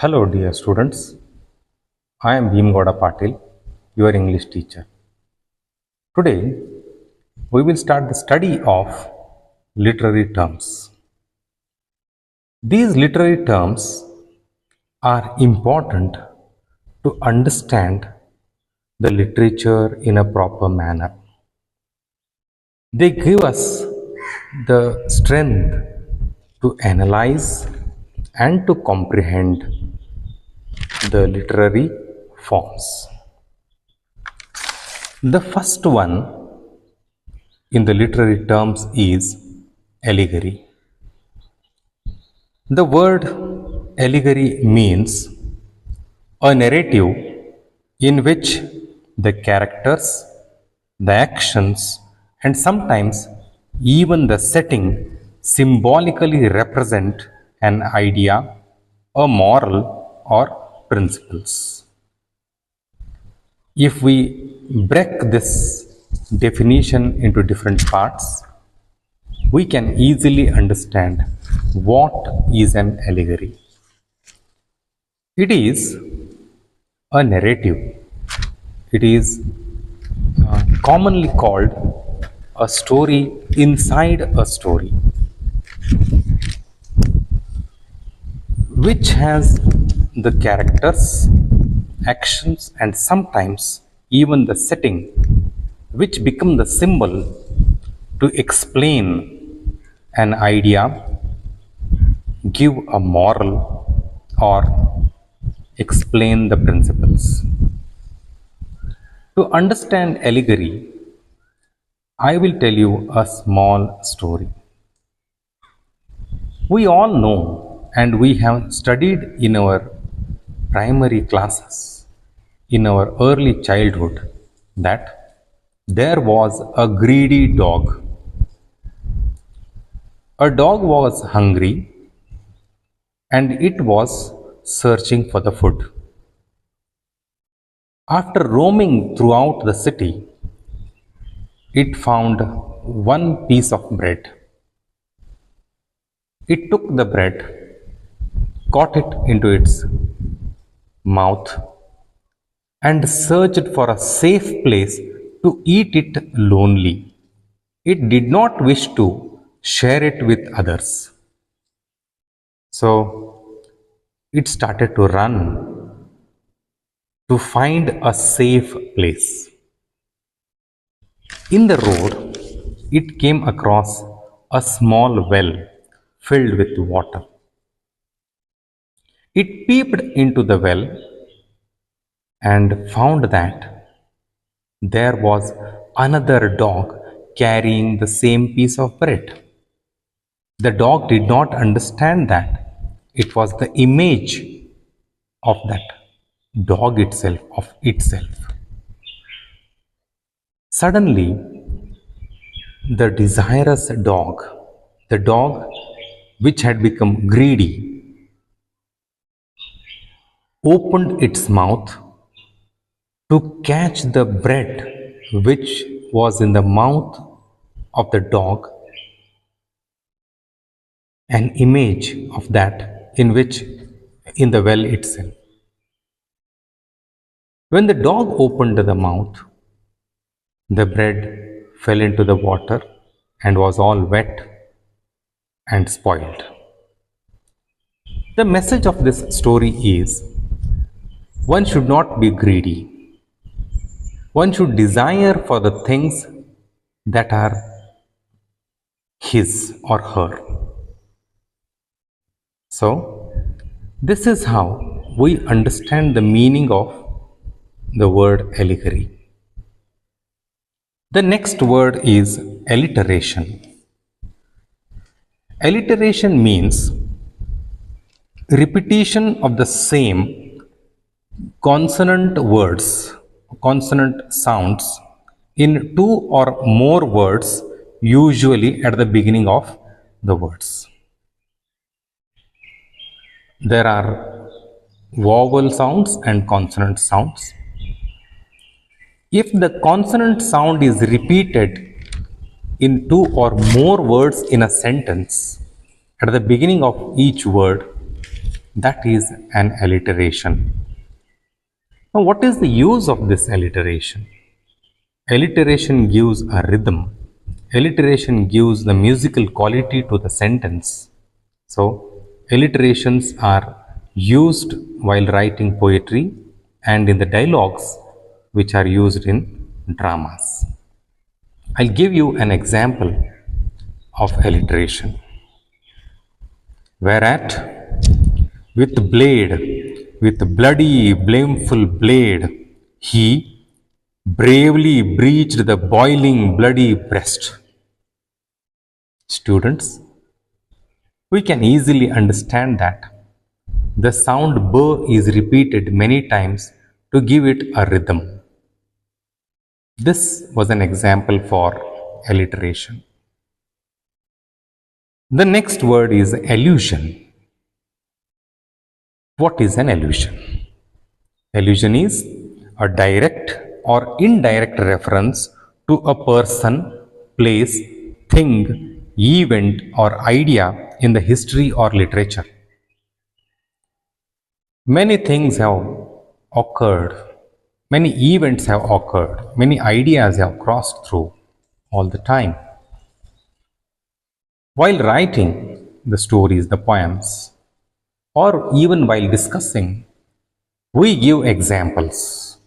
Hello, dear students. I am Bhimgowda Patil, your English teacher. Today, we will start the study of literary terms. These literary terms are important to understand the literature in a proper manner. They give us the strength to analyze and to comprehend the literary forms. The first one in the literary terms is allegory. The word allegory means a narrative in which the characters, the actions, and sometimes even the setting symbolically represent an idea, a moral, or principles. If we break this definition into different parts, we can easily understand what is an allegory. It is a narrative. It is commonly called a story inside a story, which has the characters, actions, and sometimes even the setting, which become the symbol to explain an idea, give a moral, or explain the principles. To understand allegory, I will tell you a small story. We all know and we have studied in our primary classes, in our early childhood, that there was a greedy dog. A dog was hungry and it was searching for the food. After roaming throughout the city, it found one piece of bread. It took the bread, got it into its mouth, and searched for a safe place to eat it lonely. It did not wish to share it with others. So it started to run to find a safe place. In the road, it came across a small well filled with water. It peeped into the well and found that there was another dog carrying the same piece of bread. The dog did not understand that it was the image of that dog itself, of itself. Suddenly, the desirous dog, the dog which had become greedy, opened its mouth to catch the bread which was in the mouth of the dog, an image of that in the well itself. When the dog opened the mouth, the bread fell into the water and was all wet and spoiled. The message of this story is one should not be greedy. One should desire for the things that are his or her. So, this is how we understand the meaning of the word allegory. The next word is alliteration. Alliteration means repetition of the same consonant words, consonant sounds in two or more words, usually at the beginning of the words. There are vowel sounds and consonant sounds. If the consonant sound is repeated in two or more words in a sentence, at the beginning of each word, That is an alliteration. Now, what is the use of this alliteration? Alliteration gives a rhythm. Alliteration gives the musical quality to the sentence. So, alliterations are used while writing poetry and in the dialogues which are used in dramas. I'll give you an example of alliteration. Whereat, with blade, with bloody, blameful blade, he bravely breached the boiling, bloody breast. Students, we can easily understand that the sound b is repeated many times to give it a rhythm. This was an example for alliteration. The next word is allusion. What is an allusion? Allusion is a direct or indirect reference to a person, place, thing, event, or idea in the history or literature. Many things have occurred, many events have occurred, many ideas have crossed through all the time. While writing the stories, the poems, or even while discussing, we give examples.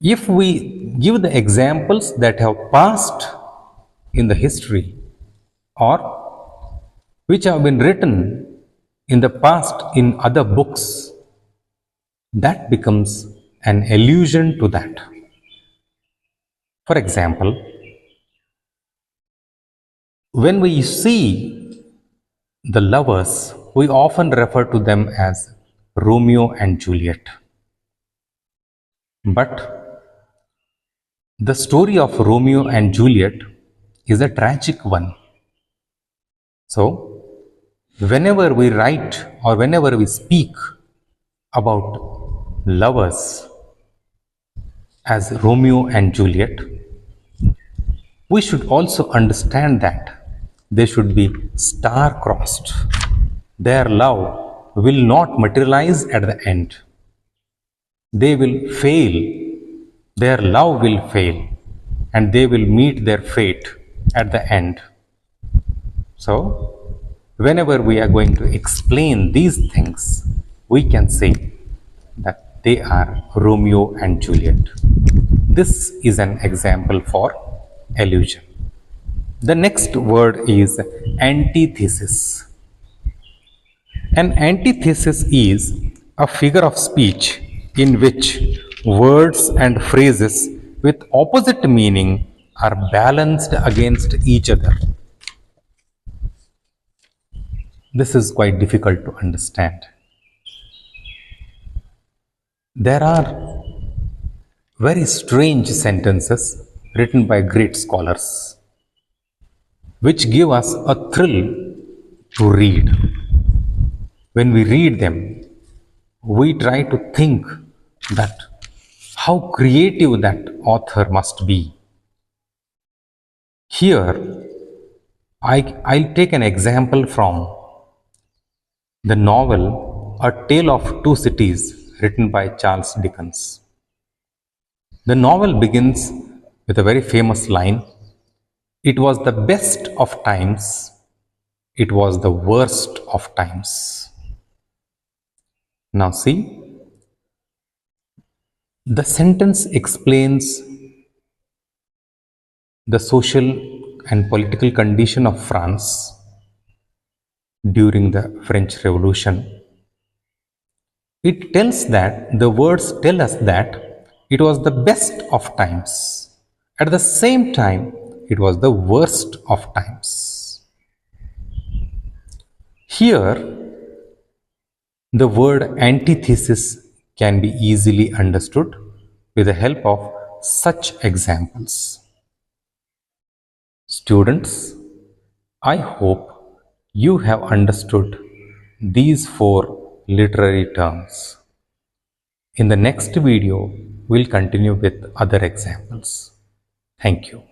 If we give the examples that have passed in the history or which have been written in the past in other books, that becomes an allusion to that. For example, when we see the lovers, we often refer to them as Romeo and Juliet. But the story of Romeo and Juliet is a tragic one. So, whenever we write or whenever we speak about lovers as Romeo and Juliet, we should also understand that they should be star-crossed. Their love will not materialize at the end. They will fail. Their love will fail and they will meet their fate at the end. So, whenever we are going to explain these things, we can say that they are Romeo and Juliet. This is an example for allusion. The next word is antithesis. An antithesis is a figure of speech in which words and phrases with opposite meaning are balanced against each other. This is quite difficult to understand. There are very strange sentences written by great scholars which give us a thrill to read. When we read them, we try to think that how creative that author must be. Here, I'll take an example from the novel A Tale of Two Cities, written by Charles Dickens. The novel begins with a very famous line, "It was the best of times, it was the worst of times." Now see, the sentence explains the social and political condition of France during the French Revolution. It tells that, the words tell us that it was the best of times. At the same time, it was the worst of times. Here, the word antithesis can be easily understood with the help of such examples. Students, I hope you have understood these 4 literary terms. In the next video, we'll continue with other examples. Thank you.